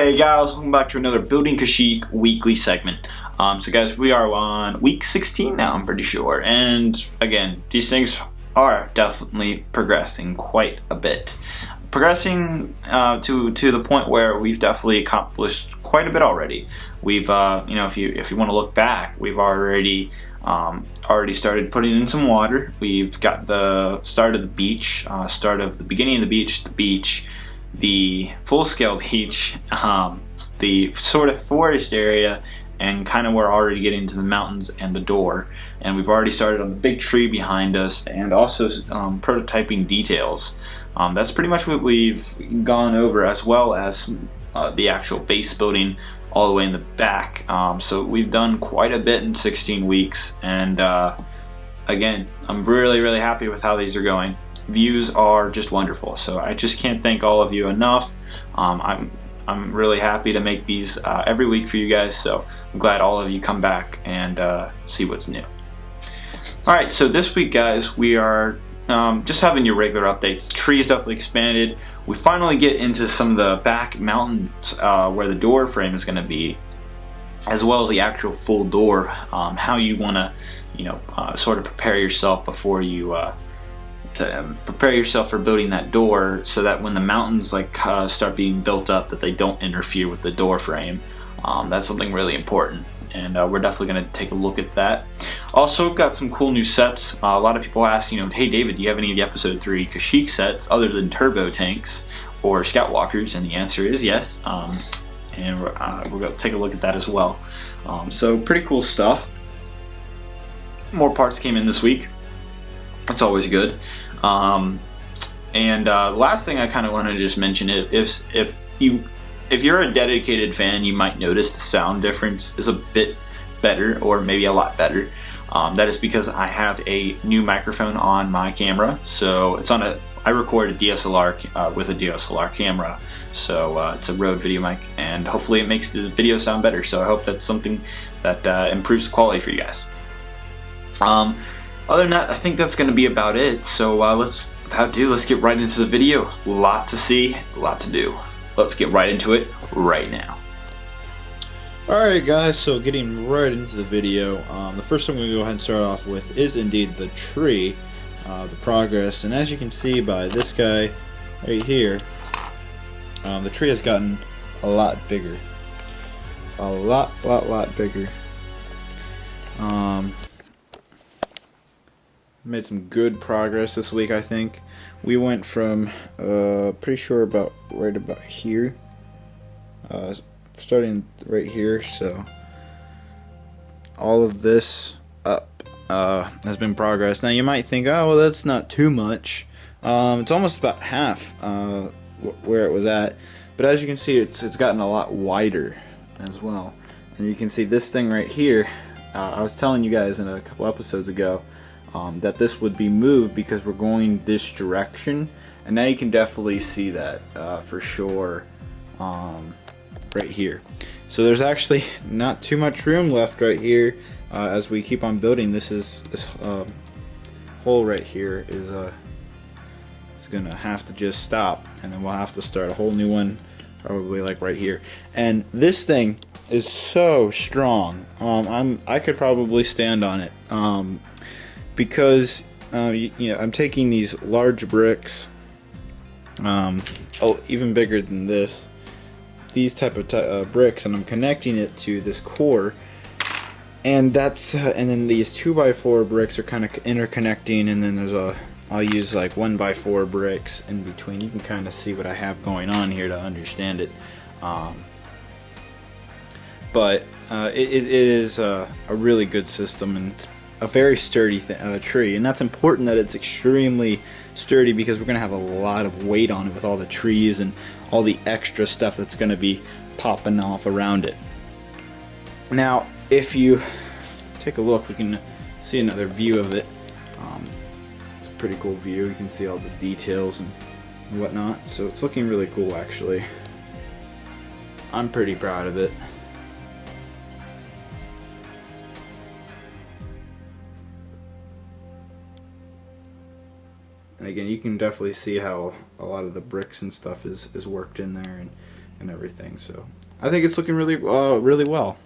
Hey guys, welcome back to another Building Kashyyyk weekly segment. So guys, we are on week 16 now, I'm pretty sure. And again, these things are definitely progressing quite a bit. Progressing to the point where we've definitely accomplished quite a bit already. We've, if you want to look back, we've already started putting in some water. We've got the start of the beach, beginning of the beach, the full-scale beach, the sort of forest area, and kind of we're already getting to the mountains and the door. And we've already started on the big tree behind us, and also prototyping details. That's pretty much what we've gone over, as well as the actual base building all the way in the back. So we've done quite a bit in 16 weeks, and again, I'm really happy with how these are going. Views are just wonderful, so I just can't thank all of you enough. I'm really happy to make these every week for you guys, so I'm glad all of you come back and see what's new. Alright, so this week guys, we are just having your regular updates. The tree is definitely expanded. We finally get into some of the back mountains where the door frame is going to be, as well as the actual full door. How you want to sort of prepare yourself before you prepare yourself for building that door, so that when the mountains start being built up, that they don't interfere with the door frame. That's something really important, and we're definitely going to take a look at that. Also got some cool new sets. A lot of people ask, hey David, do you have any of the episode 3 Kashyyyk sets other than turbo tanks or scout walkers? And the answer is yes, and we're going to take a look at that as well. So pretty cool stuff. More parts came in this week. It's always good. The last thing I kind of want to just mention is if you're a dedicated fan, you might notice the sound difference is a bit better, or maybe a lot better. That is because I have a new microphone on my camera. So it's on I record a DSLR with a DSLR camera. So it's a Rode video mic, and hopefully it makes the video sound better. So I hope that's something that improves the quality for you guys. Other than that, I think that's going to be about it. So let's get right into the video. A lot to see, a lot to do. Let's get right into it right now. Alright guys, so getting right into the video, the first thing we're going to go ahead and start off with is indeed the tree, the progress. And as you can see by this guy right here, the tree has gotten a lot bigger. A lot bigger. Made some good progress this week, I think. We went from pretty sure right about here, starting right here. So all of this up has been progress. Now you might think, oh well, that's not too much. It's almost about half where it was at, but as you can see, it's gotten a lot wider as well. And you can see this thing right here. I was telling you guys in a couple episodes ago that this would be moved because we're going this direction, and now you can definitely see that for sure right here. So there's actually not too much room left right here as we keep on building. This hole right here is gonna have to just stop, and then we'll have to start a whole new one, probably like right here. And this thing is so strong. I could probably stand on it. Because I'm taking these large bricks, even bigger than these type of bricks, and I'm connecting it to this core, and then these 2x4 bricks are kind of interconnecting, and then I'll use like 1x4 bricks in between. You can kind of see what I have going on here to understand it. But it is a really good system, and it's a very sturdy tree, and that's important that it's extremely sturdy, because we're going to have a lot of weight on it with all the trees and all the extra stuff that's going to be popping off around it. Now if you take a look, we can see another view of it. It's a pretty cool view. You can see all the details and whatnot, so it's looking really cool actually. I'm pretty proud of it. And again, you can definitely see how a lot of the bricks and stuff is worked in there, and everything. So I think it's looking really really well.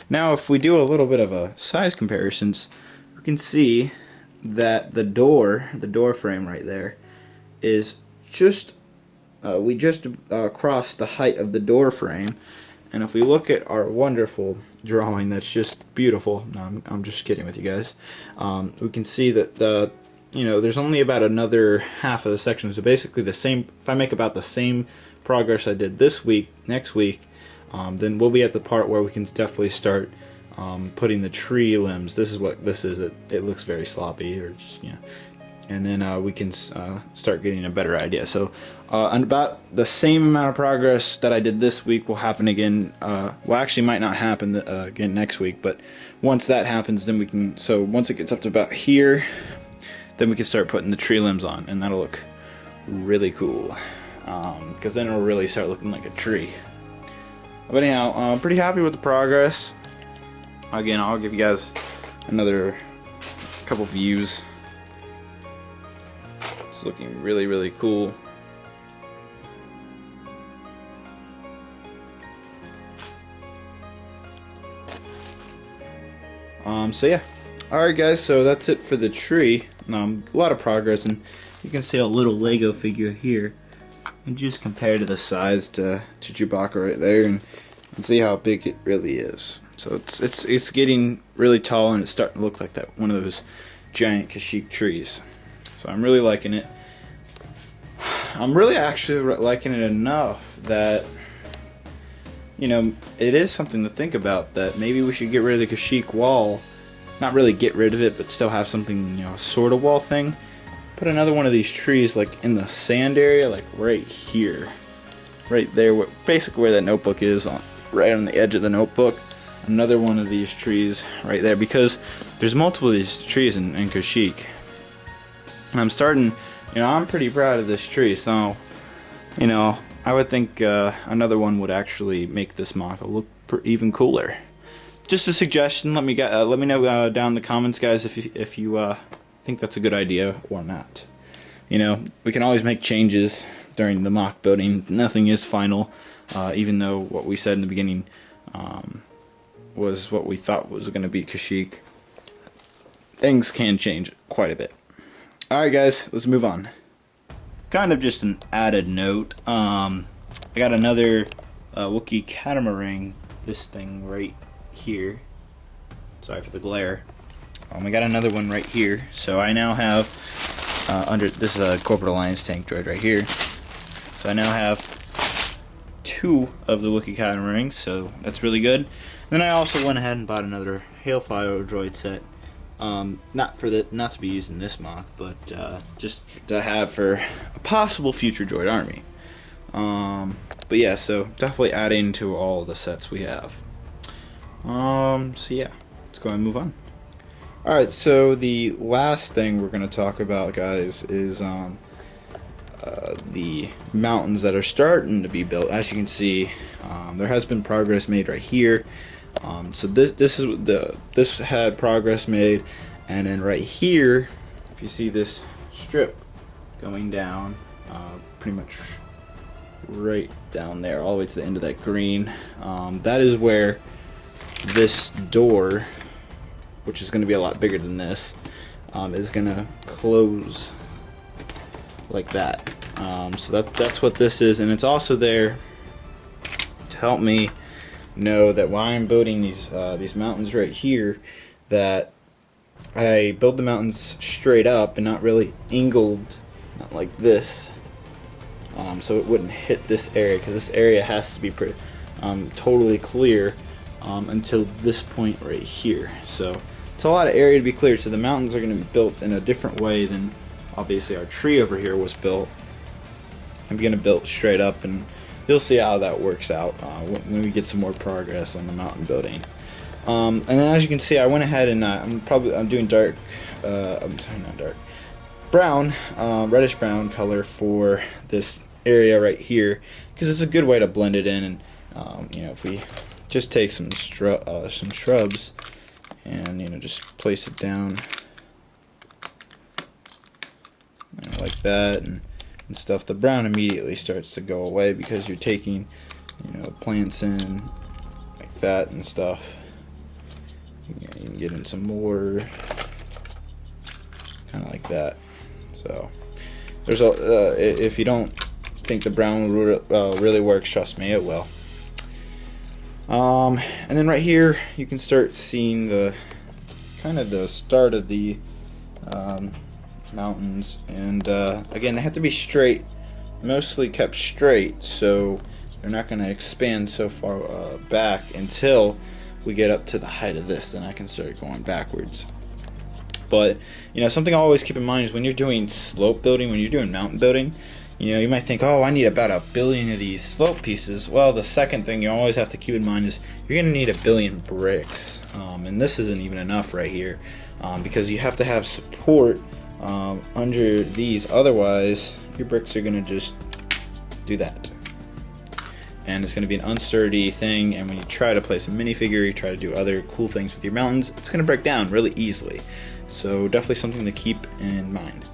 Now if we do a little bit of a size comparisons, we can see that the door frame right there is just we just crossed the height of the door frame. And if we look at our wonderful drawing that's just beautiful, no, I'm just kidding with you guys, we can see that there's only about another half of the section. So basically the same, if I make about the same progress I did this week, next week, then we'll be at the part where we can definitely start putting the tree limbs. This is what this is. It looks very sloppy, or just, and then we can start getting a better idea. So and about the same amount of progress that I did this week will happen again. Well, actually might not happen again next week, but once that happens, then we can, so once it gets up to about here, then we can start putting the tree limbs on, and that'll look really cool, because then it'll really start looking like a tree. But anyhow, I'm pretty happy with the progress. Again, I'll give you guys another couple views. It's looking really, really cool. So yeah. Alright guys, so that's it for the tree. A lot of progress, and you can see a little Lego figure here. And just compare to the size to Chewbacca right there, and see how big it really is. So it's getting really tall, and it's starting to look like that one of those giant Kashyyyk trees. So I'm really liking it. I'm really actually liking it enough that, it is something to think about, that maybe we should get rid of the Kashyyyk wall. Not really get rid of it, but still have something, sort of wall thing. Put another one of these trees like in the sand area, like right here. Right there, basically where that notebook is, right on the edge of the notebook. Another one of these trees right there, because there's multiple of these trees in Kashyyyk. And I'm starting, I'm pretty proud of this tree, so, I would think another one would actually make this MOC look even cooler. Just a suggestion. Let me know down in the comments, guys, if you think that's a good idea or not. We can always make changes during the MOC building. Nothing is final, even though what we said in the beginning was what we thought was going to be Kashyyyk. Things can change quite a bit. Alright guys, let's move on. Kind of just an added note, I got another Wookiee catamaran, this thing right here. Sorry for the glare. I got another one right here. So I now have, this is a Corporate Alliance tank droid right here. So I now have 2 of the Wookiee catamarans, so that's really good. Then I also went ahead and bought another Hailfire droid set. Not to be used in this MOC, but just to have for a possible future droid army. But yeah, so definitely adding to all the sets we have. So yeah, let's go and move on. Alright, so the last thing we're going to talk about, guys, is the mountains that are starting to be built. As you can see, there has been progress made right here. So this had progress made, and then right here, if you see this strip going down, pretty much right down there, all the way to the end of that green, that is where this door, which is going to be a lot bigger than this, is going to close like that. So that's what this is, and it's also there to help me know that while I'm building these mountains right here, that I build the mountains straight up and not really angled, not like this, so it wouldn't hit this area, because this area has to be totally clear until this point right here. So it's a lot of area to be cleared, so the mountains are going to be built in a different way than obviously our tree over here was built. I'm going to build straight up, and you'll see how that works out when we get some more progress on the mountain building. And then as you can see, I went ahead and I'm doing dark, not dark, brown, reddish brown color for this area right here, because it's a good way to blend it in. And if we just take some shrubs and just place it down like that and stuff, the brown immediately starts to go away, because you're taking plants in like that and stuff. You can get in some more, kind of like that. So there's if you don't think the brown really works, trust me, it will. And then right here you can start seeing the kind of the start of the mountains, and again, they have to be straight, mostly kept straight, so they're not going to expand so far back until we get up to the height of this. Then I can start going backwards. But something I always keep in mind is when you're doing slope building, when you're doing mountain building, you might think, oh, I need about 1 billion of these slope pieces. Well, the second thing you always have to keep in mind is you're going to need 1 billion bricks, and this isn't even enough right here, because you have to have support under these. Otherwise, your bricks are going to just do that, and it's going to be an unsturdy thing. And when you try to place a minifigure, you try to do other cool things with your mountains, it's going to break down really easily. So definitely something to keep in mind.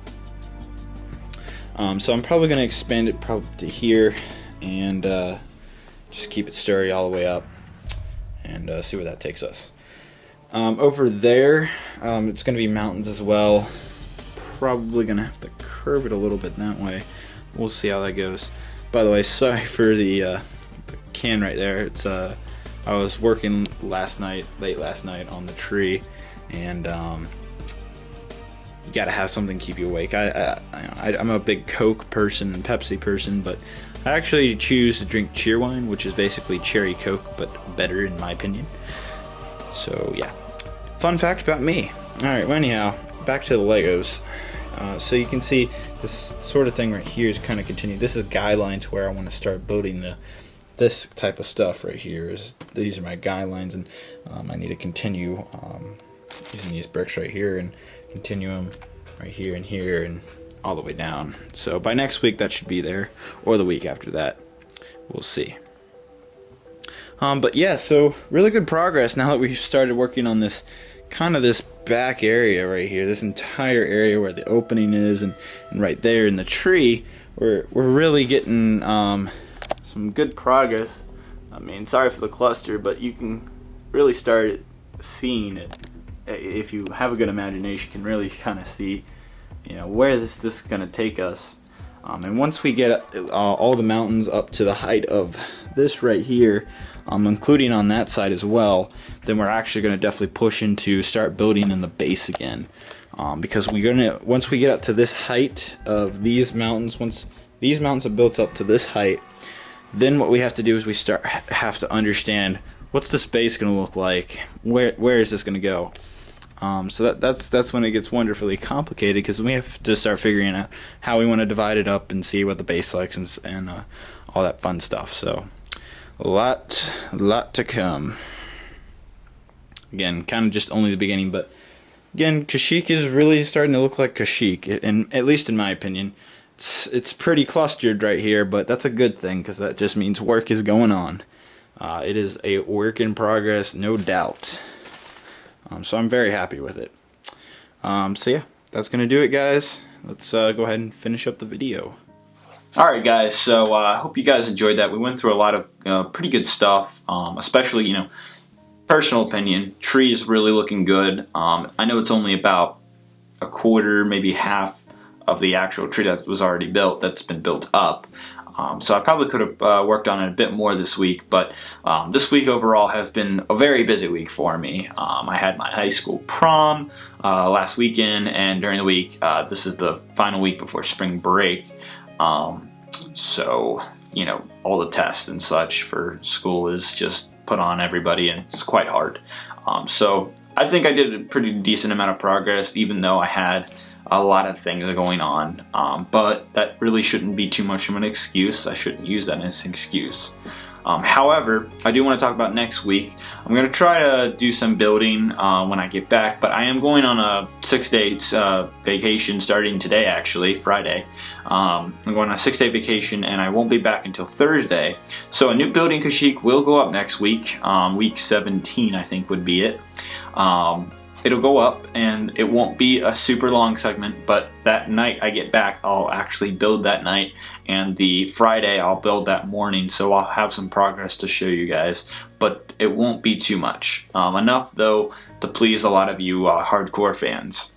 So I'm probably going to expand it probably to here, and just keep it sturdy all the way up, and see where that takes us. Over there, it's going to be mountains as well. Probably going to have to curve it a little bit that way. We'll see how that goes. By the way, sorry for the can right there. It's I was working late last night on the tree, and you gotta have something to keep you awake. I'm a big Coke person and Pepsi person, but I actually choose to drink Cheerwine, which is basically cherry Coke, but better in my opinion. So yeah, fun fact about me. Alright, well anyhow, back to the Legos. So you can see this sort of thing right here is kind of continuing. This is a guideline to where I want to start building this type of stuff right here. These are my guidelines, and I need to continue using these bricks right here and continue them right here and here and all the way down. So by next week that should be there, or the week after that. We'll see. But yeah, so really good progress now that we've started working on this back area right here, this entire area where the opening is, and right there in the tree. We're really getting some good progress. I mean, sorry for the cluster, but you can really start seeing it. If you have a good imagination, you can really kind of see, where this is going to take us. And once we get all the mountains up to the height of this right here, including on that side as well, then we're actually going to definitely push into start building in the base again. Because once we get up to this height of these mountains, once these mountains are built up to this height, then what we have to do is we have to understand, what's this base going to look like? Where is this going to go? So that's when it gets wonderfully complicated, because we have to start figuring out how we want to divide it up and see what the base likes and all that fun stuff. So a lot to come. Again, kind of just only the beginning, but again, Kashyyyk is really starting to look like Kashyyyk, and at least in my opinion. It's pretty clustered right here, but that's a good thing, because that just means work is going on. It is a work in progress, no doubt. So I'm very happy with it. So yeah, that's going to do it, guys. Let's go ahead and finish up the video. Alright guys, so I hope you guys enjoyed that. We went through a lot of pretty good stuff, especially, personal opinion, tree is really looking good. I know it's only about a quarter, maybe half of the actual tree that was already built, that's been built up. So I probably could have worked on it a bit more this week, but this week overall has been a very busy week for me. I had my high school prom last weekend, and during the week, this is the final week before spring break. So, all the tests and such for school is just put on everybody, and it's quite hard. So I think I did a pretty decent amount of progress, even though I had a lot of things going on, but that really shouldn't be too much of an excuse. I shouldn't use that as an excuse. However, I do want to talk about next week. I'm going to try to do some building when I get back, but I am going on a 6-day vacation starting today, actually, Friday. I'm going on a 6-day vacation, and I won't be back until Thursday. So a new building Kashyyyk will go up next week. Week 17, I think, would be it. it'll go up, and it won't be a super long segment, but that night I get back, I'll actually build that night, and the Friday I'll build that morning, so I'll have some progress to show you guys, but it won't be too much. Enough though to please a lot of you hardcore fans.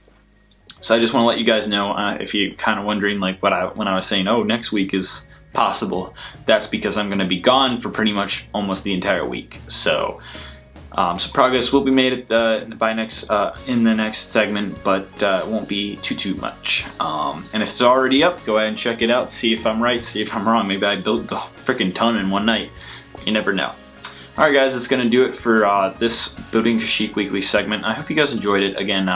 So I just want to let you guys know, if you're kind of wondering like when I was saying, oh, next week is possible, that's because I'm going to be gone for pretty much almost the entire week. So progress will be made in the next segment, but it won't be too much. And if it's already up, go ahead and check it out, see if I'm right, see if I'm wrong. Maybe I built the freaking ton in one night. You never know. Alright guys, that's going to do it for this Building Kashyyyk weekly segment. I hope you guys enjoyed it. Again,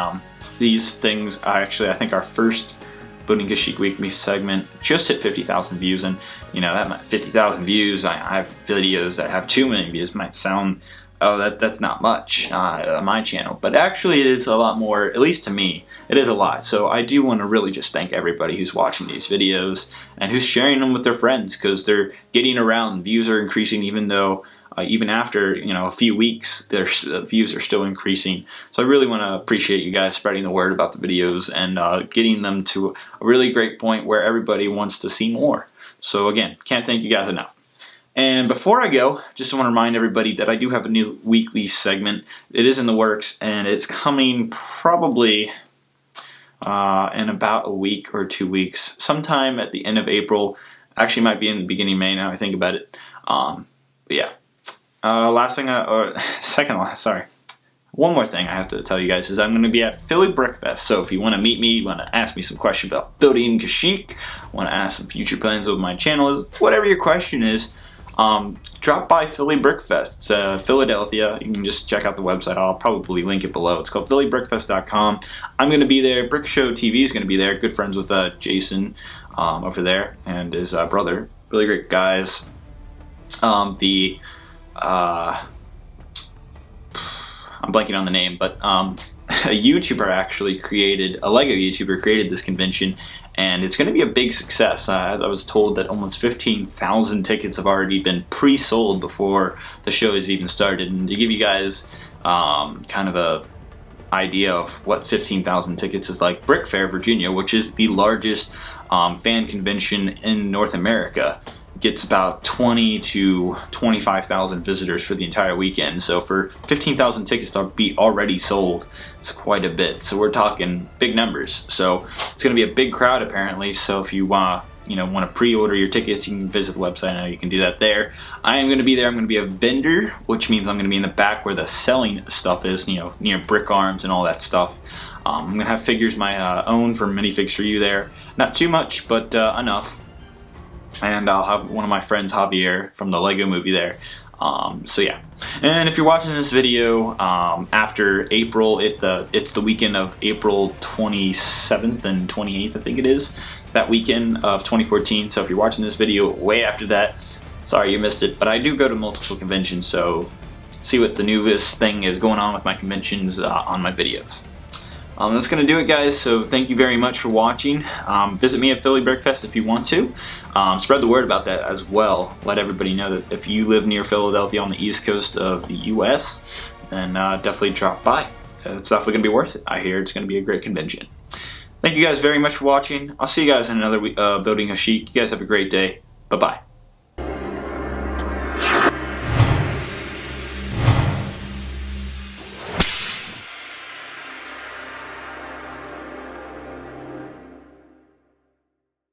these things are actually, I think our first Building Kashyyyk weekly segment just hit 50,000 views, and you know, that 50,000 views, I have videos that have too many views. Might sound, oh, that's not much on my channel, but actually it is a lot more, at least to me, it is a lot. So I do want to really just thank everybody who's watching these videos and who's sharing them with their friends, because they're getting around. Views are increasing, even though even after, you know, a few weeks, their views are still increasing. So I really want to appreciate you guys spreading the word about the videos and getting them to a really great point where everybody wants to see more. So again, can't thank you guys enough. And before I go, just want to remind everybody that I do have a new weekly segment. It is in the works, and it's coming probably in about a week or 2 weeks, sometime at the end of April. Actually, might be in the beginning of May now I think about it. But yeah. One more thing I have to tell you guys is I'm going to be at Philly Brick Fest. So if you want to meet me, you want to ask me some questions about building Kashyyyk, want to ask some future plans with my channel, whatever your question is, drop by Philly Brick Fest. It's Philadelphia. You can just check out the website. I'll probably link it below. It's called phillybrickfest.com. I'm going to be there. Brick Show TV is going to be there. Good friends with Jason over there and his brother. Really great guys. I'm blanking on the name, but a YouTuber actually created, a LEGO YouTuber created this convention, and it's going to be a big success. I was told that almost 15,000 tickets have already been pre-sold before the show has even started. And to give you guys kind of a idea of what 15,000 tickets is like, Brick Fair, Virginia, which is the largest fan convention in North America, gets about 20 to 25,000 visitors for the entire weekend. So for 15,000 tickets to be already sold, it's quite a bit. So we're talking big numbers. So it's going to be a big crowd apparently. So if you want to pre-order your tickets, you can visit the website. I know you can do that there. I am going to be there. I'm going to be a vendor, which means I'm going to be in the back where the selling stuff is, near brick arms and all that stuff. I'm going to have figures my own for Minifigs for You there. Not too much, but enough. And I'll have one of my friends, Javier, from the Lego movie there. So yeah. And if you're watching this video after April, it's the weekend of April 27th and 28th, I think it is. That weekend of 2014. So if you're watching this video way after that, sorry you missed it. But I do go to multiple conventions, so see what the newest thing is going on with my conventions on my videos. That's going to do it, guys, so thank you very much for watching. Visit me at Philly Brick Fest if you want to. Spread the word about that as well. Let everybody know that if you live near Philadelphia on the east coast of the U.S., then definitely drop by. It's definitely going to be worth it. I hear it's going to be a great convention. Thank you guys very much for watching. I'll see you guys in another Building Kashyyyk. You guys have a great day. Bye-bye.